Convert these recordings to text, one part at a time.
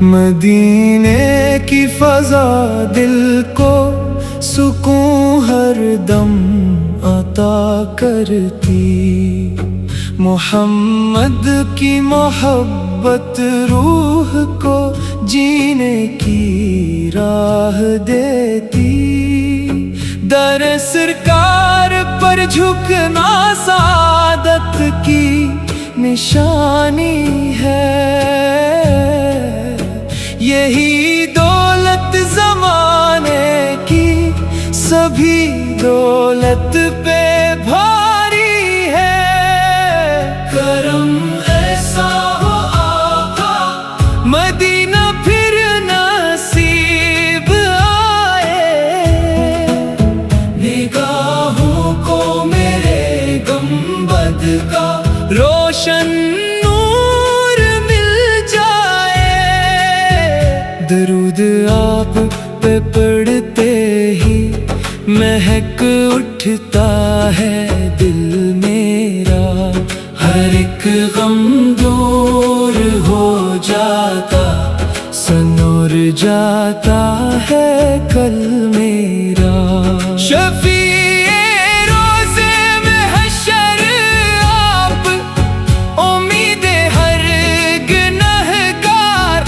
مدینے کی فضا دل کو سکون ہر دم عطا کرتی، محمد کی محبت روح کو جینے کی راہ دیتی، در سرکار پر جھکنا سعادت کی نشانی ہے، یہی دولت زمانے کی سبھی دولت پہ بھاری ہے، کرم ایسا ہو آقا مدینہ پھر نصیب آئے، نگاہوں کو میرے گنبد کا روشن درود آپ پہ پڑھتے ہی مہک اٹھتا ہے دل میرا، ہر ایک غم دور ہو جاتا، سنور جاتا ہے کل میرا، شفیع روزے میں حشر آپ، امید ہر گنہگار،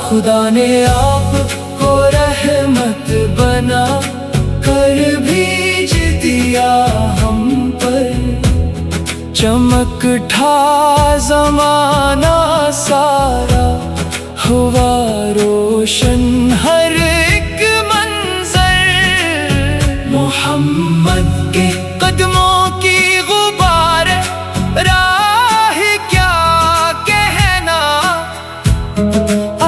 خدا نے آپ کو رحمت بنا کر بھیج دیا ہم پر، چمک ٹھا زمانہ سارا، ہوا روشن ہر ایک منظر، محمد کے قدموں کی غبار راہ کیا کہنا،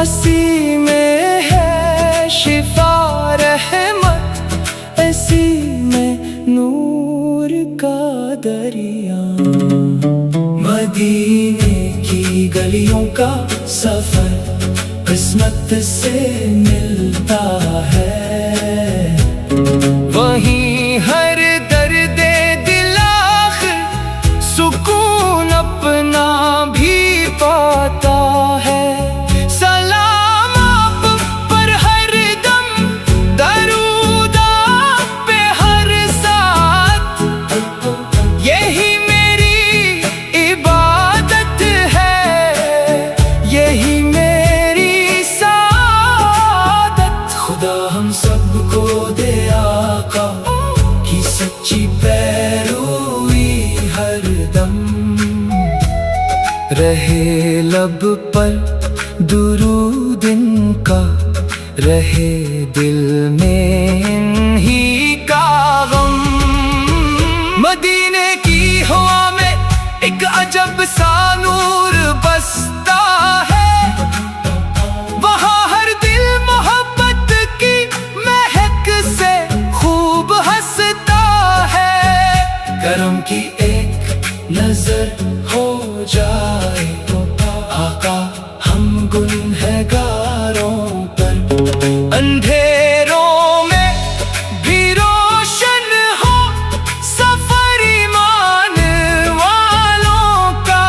اسی میں ہے شفا رحمت، اسی میں نور کا دریا، مدینے کی گلیوں کا سفر قسمت سے ملتا ہے، وہیں ہر درد دل آخر سکون اپنا بھی پاتا ہے، ہم سب کو دے آقا کی سچی پیروی ہر دم، رہے لب پر درود ان کا، رہے دل میں انہی کا غم، مدینے کی ہوا میں ایک عجب سا نور بستا ہے، وہاں ہر دل محبت کی مہک سے خوب ہنستا ہے، کرم کی ایک نظر ہو جائے آقا ہم گنہگاروں پر، اندھیروں میں بھی روشن ہو سفر ایمان والوں کا،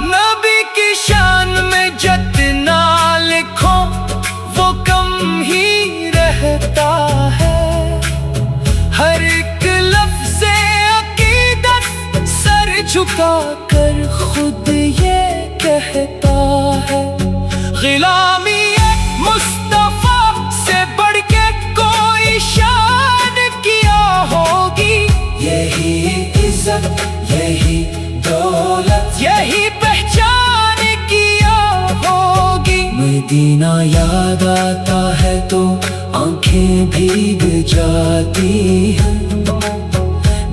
نبی کی شان میں جتنا لکھو وہ کم ہی رہتا ہے، ہر ایک لفظ عقیدت سر جھکا کر خود یہ کہتا ہے، غلامی مصطفیٰ سے بڑھ کے کوئی شان کیا ہوگی، یہی عزت یہی دولت یہی پہچان کیا ہوگی، مدینہ یاد آتا ہے تو آنکھیں بھیگ جاتی ہیں،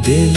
دل